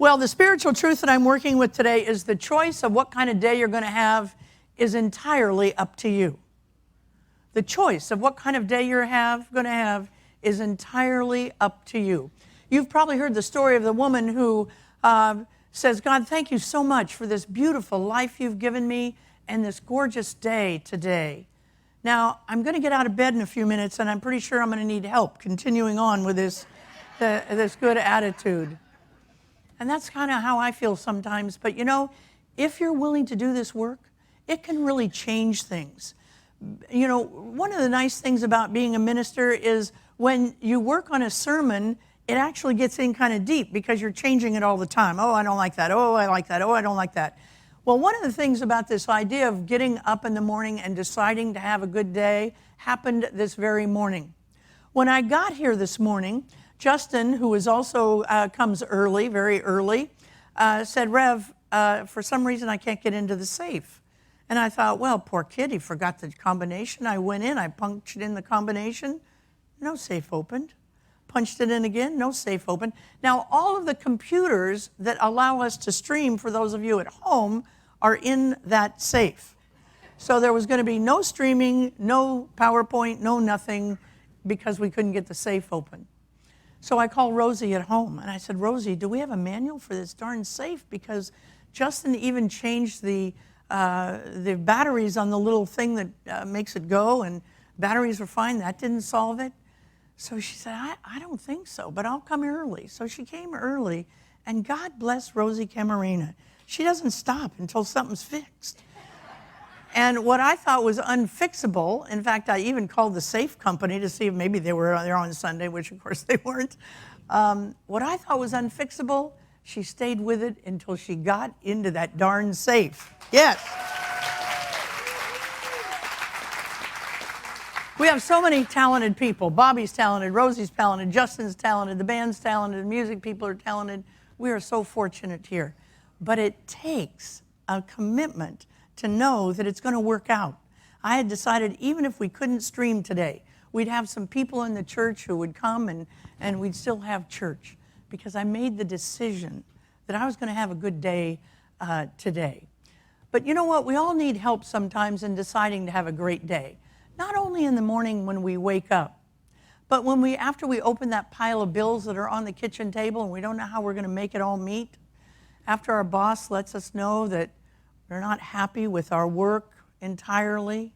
Well, the spiritual truth that I'm working with today is the choice of what kind of day you're going to have is entirely up to you. The choice of what kind of day you're going to have is entirely up to you. You've probably heard the story of the woman who says, God, thank you so much for this beautiful life you've given me and this gorgeous day today. Now, I'm going to get out of bed in a few minutes, and I'm pretty sure I'm going to need help continuing on with this good attitude. And that's kind of how I feel sometimes. But, you know, if you're willing to do this work, it can really change things. You know, one of the nice things about being a minister is when you work on a sermon, it actually gets in kind of deep because you're changing it all the time. Oh, I don't like that. Oh, I like that. Oh, I don't like that. Well, one of the things about this idea of getting up in the morning and deciding to have a good day happened this very morning. When I got here this morning, Justin, who is also comes early, very early, said, Rev, for some reason I can't get into the safe. And I thought, well, poor kid, he forgot the combination. I went in, I punched in the combination, no safe opened. Punched it in again, no safe opened. Now, all of the computers that allow us to stream, for those of you at home, are in that safe. So there was going to be no streaming, no PowerPoint, no nothing, because we couldn't get the safe open. So I called Rosie at home, and I said, Rosie, do we have a manual for this darn safe? Because Justin even changed the batteries on the little thing that makes it go, and batteries were fine. That didn't solve it. So she said, I don't think so, but I'll come early. So she came early, and God bless Rosie Camarena. She doesn't stop until something's fixed. And what I thought was unfixable, in fact, I even called the safe company to see if maybe they were there on Sunday, which of course they weren't. What I thought was unfixable, she stayed with it until she got into that darn safe. Yes. We have so many talented people. Bobby's talented, Rosie's talented, Justin's talented, the band's talented, the music people are talented. We are so fortunate here. But it takes a commitment to know that it's going to work out. I had decided even if we couldn't stream today, we'd have some people in the church who would come and we'd still have church, because I made the decision that I was going to have a good day today. But you know what? We all need help sometimes in deciding to have a great day. Not only in the morning when we wake up, but when after we open that pile of bills that are on the kitchen table and we don't know how we're going to make it all meet, after our boss lets us know that we're not happy with our work entirely,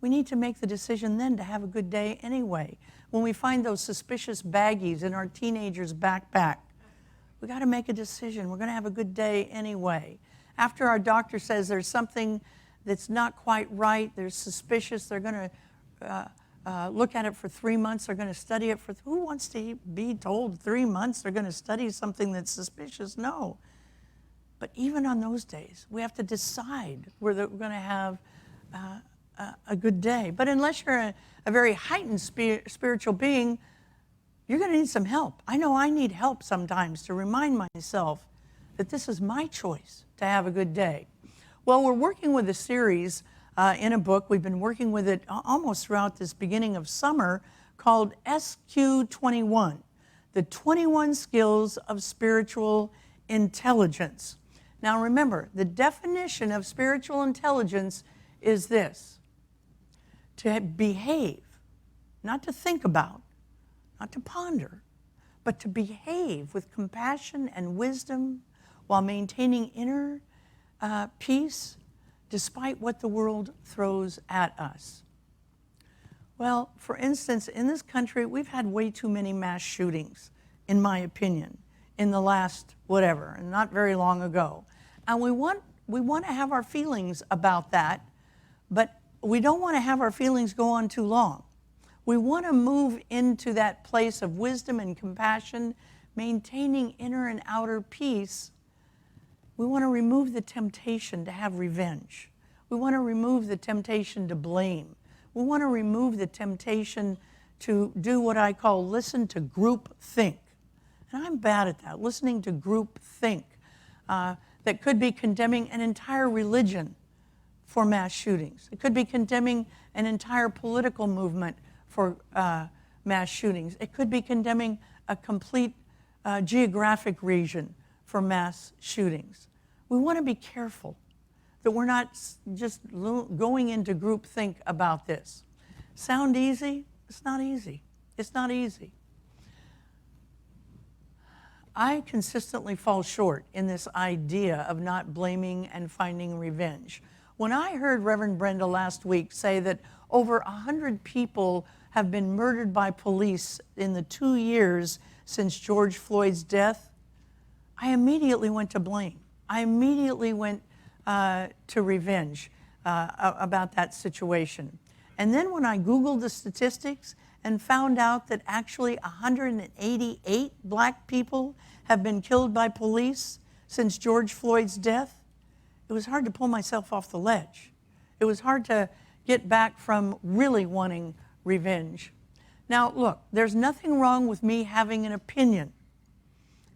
we need to make the decision then to have a good day anyway. When we find those suspicious baggies in our teenager's backpack, we got to make a decision. We're going to have a good day anyway. After our doctor says there's something that's not quite right, they're suspicious, they're going to look at it for 3 months, they're going to study it for, who wants to be told 3 months they're going to study something that's suspicious? No. But even on those days, we have to decide whether we're going to have a good day. But unless you're a very heightened spiritual being, you're going to need some help. I know I need help sometimes to remind myself that this is my choice to have a good day. Well, we're working with a series in a book. We've been working with it almost throughout this beginning of summer called SQ21, the 21 Skills of Spiritual Intelligence. Now remember, the definition of spiritual intelligence is this: to behave, not to think about, not to ponder, but to behave with compassion and wisdom while maintaining inner peace despite what the world throws at us. Well, for instance, in this country, we've had way too many mass shootings, in my opinion, in the last whatever, and not very long ago. And we want to have our feelings about that, but we don't want to have our feelings go on too long. We want to move into that place of wisdom and compassion, maintaining inner and outer peace. We want to remove the temptation to have revenge. We want to remove the temptation to blame. We want to remove the temptation to do what I call listen to group think. And I'm bad at that, listening to group think. That could be condemning an entire religion for mass shootings. It could be condemning an entire political movement for mass shootings. It could be condemning a complete geographic region for mass shootings. We want to be careful that we're not just going into groupthink about this. Sound easy? It's not easy. It's not easy. I consistently fall short in this idea of not blaming and finding revenge. When I heard Reverend Brenda last week say that over 100 people have been murdered by police in the 2 years since George Floyd's death, I immediately went to blame. I immediately went to revenge about that situation. And then when I Googled the statistics and found out that actually 188 black people have been killed by police since George Floyd's death, it was hard to pull myself off the ledge. It was hard to get back from really wanting revenge. Now, look, there's nothing wrong with me having an opinion.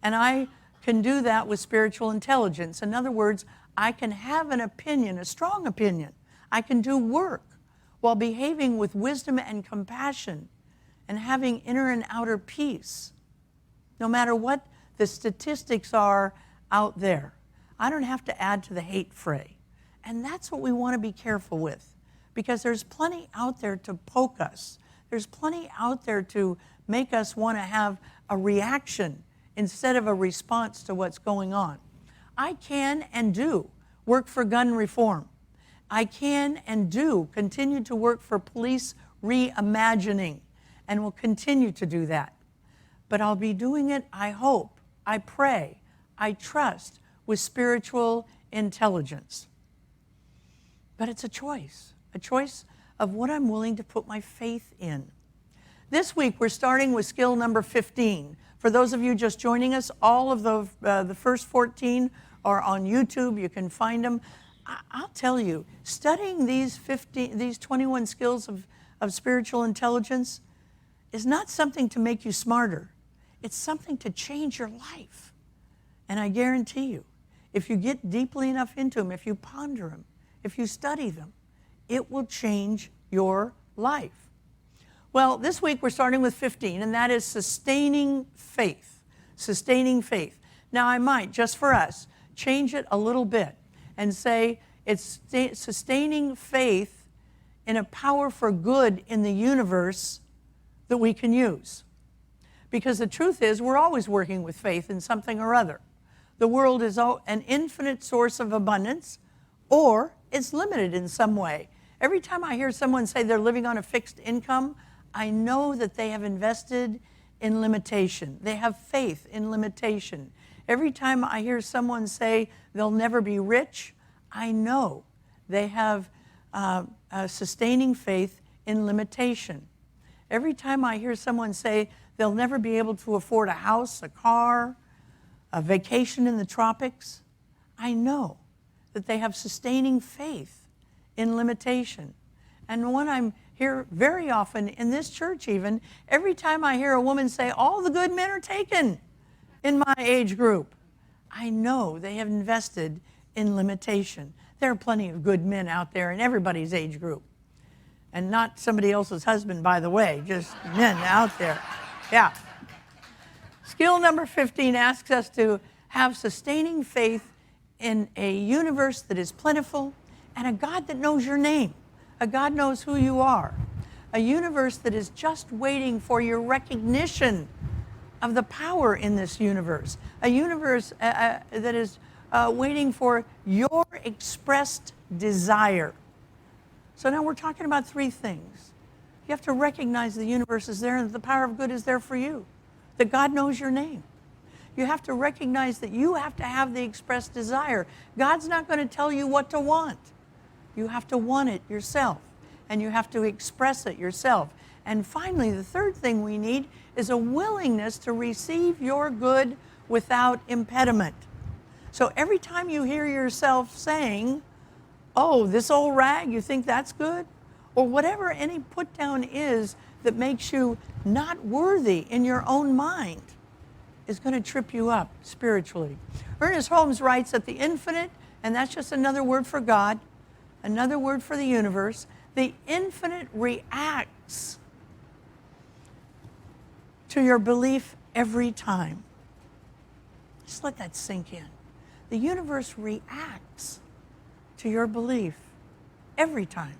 And I can do that with spiritual intelligence. In other words, I can have an opinion, a strong opinion. I can do work while behaving with wisdom and compassion and having inner and outer peace, no matter what the statistics are out there. I don't have to add to the hate fray. And that's what we want to be careful with, because there's plenty out there to poke us. There's plenty out there to make us want to have a reaction instead of a response to what's going on. I can and do work for gun reform. I can and do continue to work for police reimagining, and will continue to do that. But I'll be doing it, I hope, I pray, I trust, with spiritual intelligence. But it's a choice of what I'm willing to put my faith in. This week, we're starting with skill number 15. For those of you just joining us, all of the first 14 are on YouTube. You can find them. I'll tell you, studying these 21 skills of spiritual intelligence is not something to make you smarter. It's something to change your life. And I guarantee you, if you get deeply enough into them, if you ponder them, if you study them, it will change your life. Well, this week we're starting with 15, and that is sustaining faith. Sustaining faith. Now, I might, just for us, change it a little bit and say it's sustaining faith in a power for good in the universe that we can use. Because the truth is, we're always working with faith in something or other. The world is an infinite source of abundance, or it's limited in some way. Every time I hear someone say they're living on a fixed income, I know that they have invested in limitation. They have faith in limitation. Every time I hear someone say they'll never be rich, I know they have sustaining faith in limitation. Every time I hear someone say they'll never be able to afford a house, a car, a vacation in the tropics, I know that they have sustaining faith in limitation. And when I'm here very often, in this church even, every time I hear a woman say, all the good men are taken in my age group, I know they have invested in limitation. There are plenty of good men out there in everybody's age group. And not somebody else's husband, by the way, just men out there. Yeah. Skill number 15 asks us to have sustaining faith in a universe that is plentiful and a God that knows your name. A God knows who you are. A universe that is just waiting for your recognition of the power in this universe. A universe that is waiting for your expressed desire. So now we're talking about three things. You have to recognize the universe is there and that the power of good is there for you. That God knows your name. You have to recognize that you have to have the expressed desire. God's not going to tell you what to want. You have to want it yourself, and you have to express it yourself. And finally, the third thing we need is a willingness to receive your good without impediment. So every time you hear yourself saying, oh, this old rag, you think that's good? Or whatever any put down is that makes you not worthy in your own mind is going to trip you up spiritually. Ernest Holmes writes that the infinite, and that's just another word for God, another word for the universe, the infinite reacts to your belief every time. Just let that sink in. The universe reacts to your belief every time.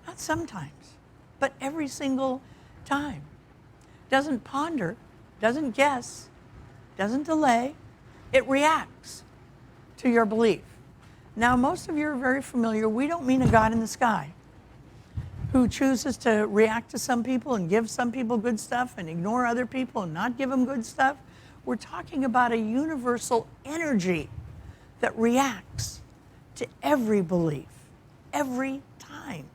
Not sometimes, but every single time. Doesn't ponder, doesn't guess, doesn't delay. It reacts to your belief. Now, most of you are very familiar. We don't mean a God in the sky who chooses to react to some people and give some people good stuff and ignore other people and not give them good stuff. We're talking about a universal energy that reacts to every belief, every time.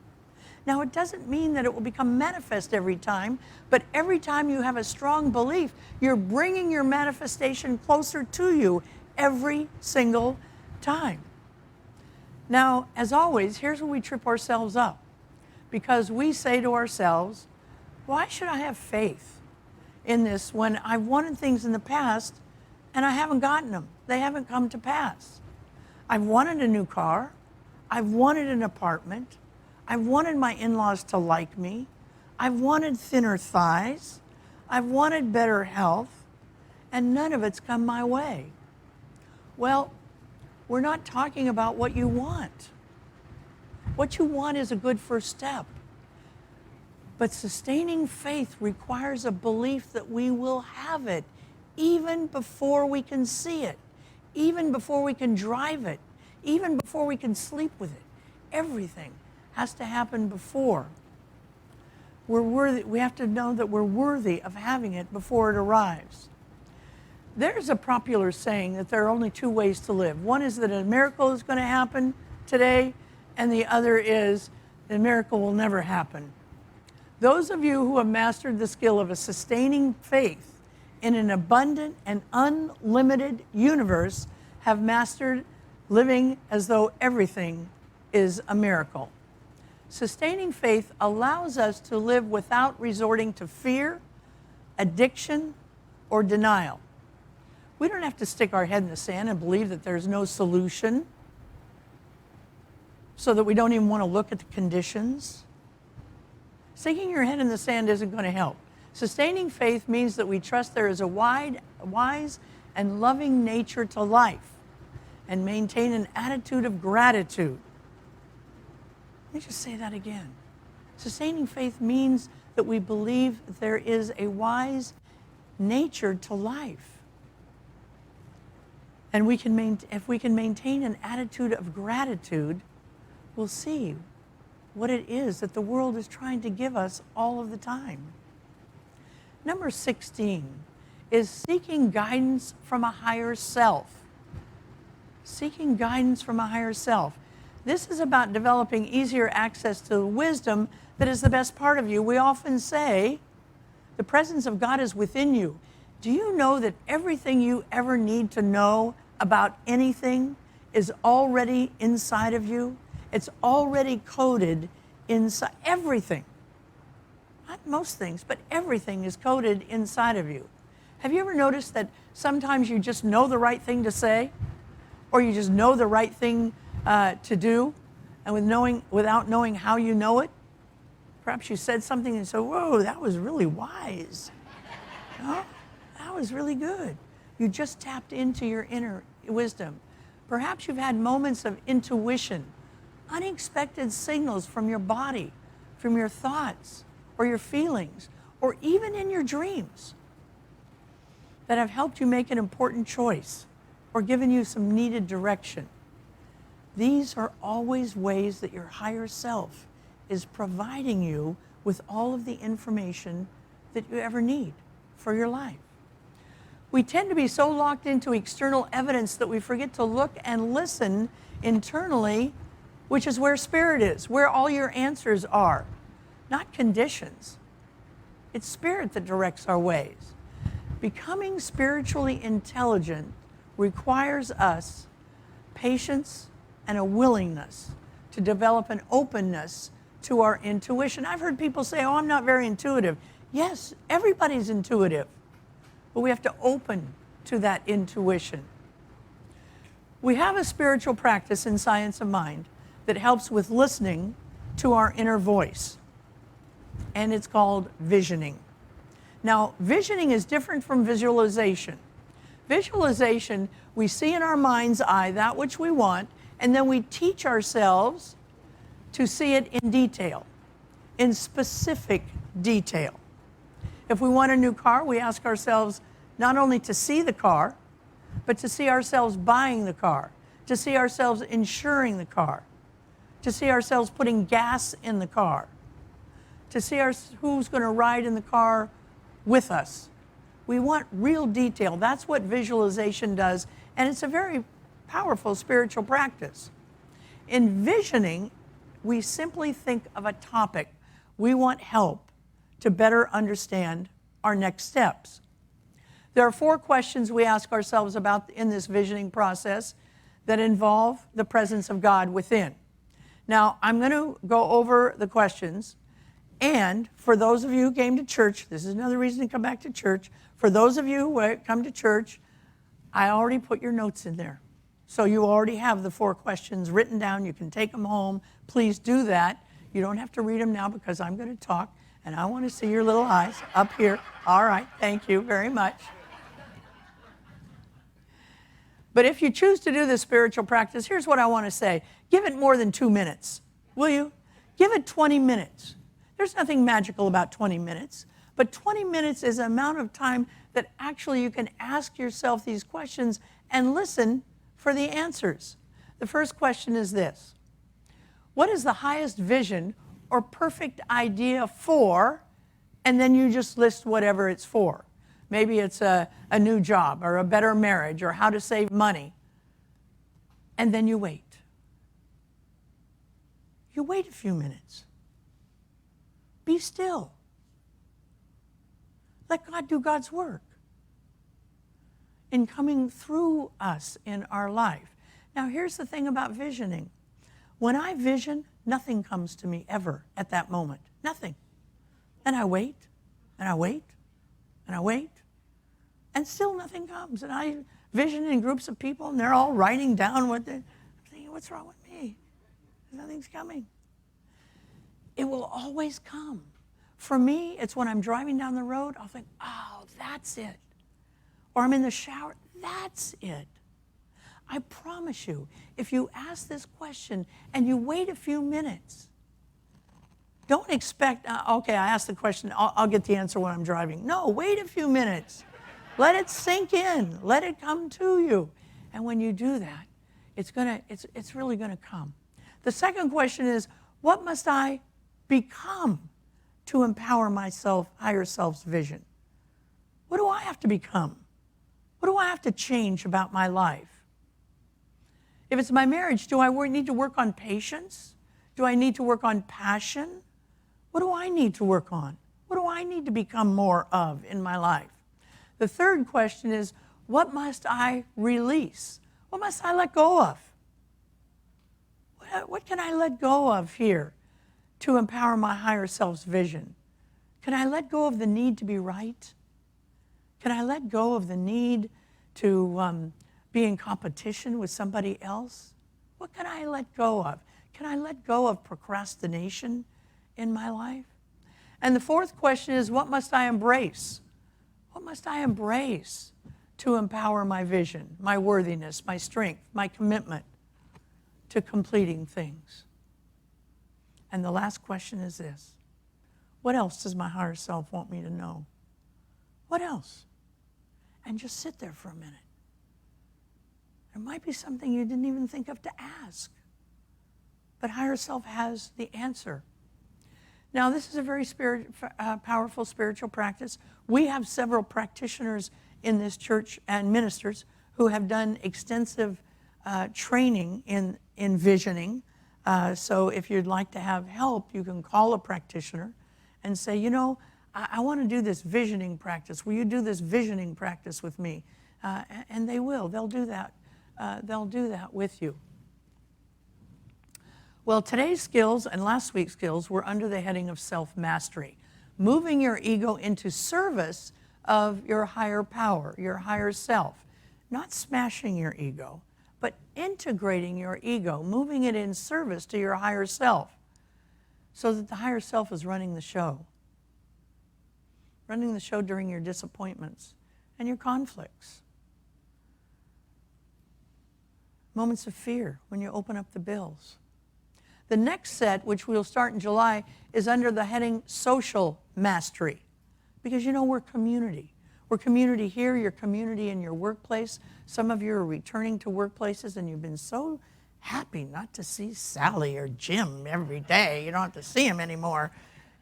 Now, it doesn't mean that it will become manifest every time, but every time you have a strong belief, you're bringing your manifestation closer to you every single time. Now, as always, here's where we trip ourselves up, because we say to ourselves, why should I have faith in this when I've wanted things in the past and I haven't gotten them? They haven't come to pass. I've wanted a new car. I've wanted an apartment. I've wanted my in-laws to like me. I've wanted thinner thighs. I've wanted better health, and none of it's come my way. Well, we're not talking about what you want. What you want is a good first step. But sustaining faith requires a belief that we will have it even before we can see it, even before we can drive it, even before we can sleep with it. Everything has to happen before we're worthy. We have to know that we're worthy of having it before it arrives. There's a popular saying that there are only two ways to live. One is that a miracle is going to happen today, and the other is the miracle will never happen. Those of you who have mastered the skill of a sustaining faith in an abundant and unlimited universe have mastered living as though everything is a miracle. Sustaining faith allows us to live without resorting to fear, addiction, or denial. We don't have to stick our head in the sand and believe that there's no solution so that we don't even want to look at the conditions. Sticking your head in the sand isn't going to help. Sustaining faith means that we trust there is a wise and loving nature to life and maintain an attitude of gratitude. Let me just say that again. Sustaining faith means that we believe that there is a wise nature to life. And if we can maintain an attitude of gratitude, we'll see what it is that the world is trying to give us all of the time. Number 16 is seeking guidance from a higher self. Seeking guidance from a higher self. This is about developing easier access to the wisdom that is the best part of you. We often say, the presence of God is within you. Do you know that everything you ever need to know about anything is already inside of you? It's already coded inside. Everything. Not most things, but everything is coded inside of you. Have you ever noticed that sometimes you just know the right thing to say, or you just know the right thing to do, and without knowing how you know it? Perhaps you said something and said, whoa, that was really wise. No, that was really good. You just tapped into your inner wisdom. Perhaps you've had moments of intuition, unexpected signals from your body, from your thoughts, or your feelings, or even in your dreams that have helped you make an important choice or given you some needed direction. These are always ways that your higher self is providing you with all of the information that you ever need for your life. We tend to be so locked into external evidence that we forget to look and listen internally, which is where spirit is, where all your answers are, not conditions. It's spirit that directs our ways. Becoming spiritually intelligent requires us patience and a willingness to develop an openness to our intuition. I've heard people say, oh, I'm not very intuitive. Yes, everybody's intuitive, but we have to open to that intuition. We have a spiritual practice in Science of Mind that helps with listening to our inner voice, and it's called visioning. Now, visioning is different from visualization. Visualization, we see in our mind's eye that which we want, and then we teach ourselves to see it in detail, in specific detail. If we want a new car, we ask ourselves not only to see the car, but to see ourselves buying the car, to see ourselves insuring the car, to see ourselves putting gas in the car, to see who's going to ride in the car with us. We want real detail. That's what visualization does, and it's a very powerful spiritual practice. In visioning, we simply think of a topic. We want help to better understand our next steps. There are 4 questions we ask ourselves about in this visioning process that involve the presence of God within. Now, I'm going to go over the questions, and for those of you who came to church, this is another reason to come back to church. For those of you who come to church, I already put your notes in there. So you already have the 4 questions written down. You can take them home. Please do that. You don't have to read them now because I'm going to talk, and I want to see your little eyes up here. All right, thank you very much. But if you choose to do this spiritual practice, here's what I want to say. Give it more than 2 minutes, will you? Give it 20 minutes. There's nothing magical about 20 minutes, but 20 minutes is an amount of time that actually you can ask yourself these questions and listen for the answers. The first question is this: what is the highest vision or perfect idea for? And then you just list whatever it's for. Maybe it's a new job or a better marriage or how to save money. And then you wait. You wait a few minutes. Be still. Let God do God's work in coming through us in our life. Now, here's the thing about visioning. When I vision, nothing comes to me ever at that moment. Nothing. And I wait, and I wait, and I wait, and still nothing comes. And I vision in groups of people, and they're all writing down what they're thinking, what's wrong with me? Nothing's coming. It will always come. For me, it's when I'm driving down the road, I'll think, oh, that's it. Or I'm in the shower, that's it. I promise you, if you ask this question and you wait a few minutes, don't expect, okay, I asked the question, I'll get the answer when I'm driving. No, wait a few minutes. Let it sink in. Let it come to you. And when you do that, it's really going to come. The second question is, what must I become to empower myself, higher self's vision? What do I have to become? What do I have to change about my life? If it's my marriage, do I need to work on patience? Do I need to work on passion? What do I need to work on? What do I need to become more of in my life? The third question is, what must I release? What must I let go of? What can I let go of here to empower my higher self's vision? Can I let go of the need to be right? Can I let go of the need to be in competition with somebody else? What can I let go of? Can I let go of procrastination in my life? And the fourth question is, what must I embrace? What must I embrace to empower my vision, my worthiness, my strength, my commitment to completing things? And the last question is this: what else does my higher self want me to know? What else? And just sit there for a minute. There might be something you didn't even think of to ask, but higher self has the answer. Now, this is a very powerful spiritual practice. We have several practitioners in this church and ministers who have done extensive training in visioning. So if you'd like to have help, you can call a practitioner and say, you know, I want to do this visioning practice. Will you do this visioning practice with me? And they will. They'll do that. They'll do that with you. Well, today's skills and last week's skills were under the heading of self-mastery, moving your ego into service of your higher power, your higher self. Not smashing your ego, but integrating your ego, moving it in service to your higher self so that the higher self is running the show. Running the show during your disappointments and your conflicts. moments of fear when you open up the bills. The next set, which we'll start in July, is under the heading Social Mastery. Because we're community. We're community here, you're community in your workplace. Some of you are returning to workplaces and you've been so happy not to see Sally or Jim every day. You don't have to see them anymore.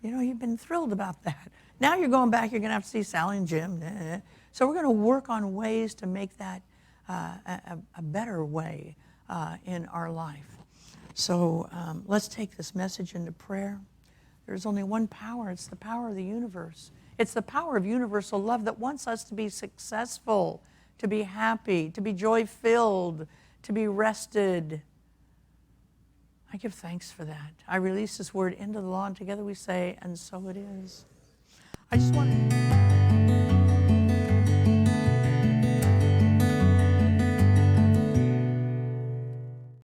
You've been thrilled about that. Now you're going back, you're going to have to see Sally and Jim. So we're going to work on ways to make that a better way in our life. So let's take this message into prayer. There's only one power. It's the power of the universe. It's the power of universal love that wants us to be successful, to be happy, to be joy-filled, to be rested. I give thanks for that. I release this word into the law, and together we say, and so it is. I just want to...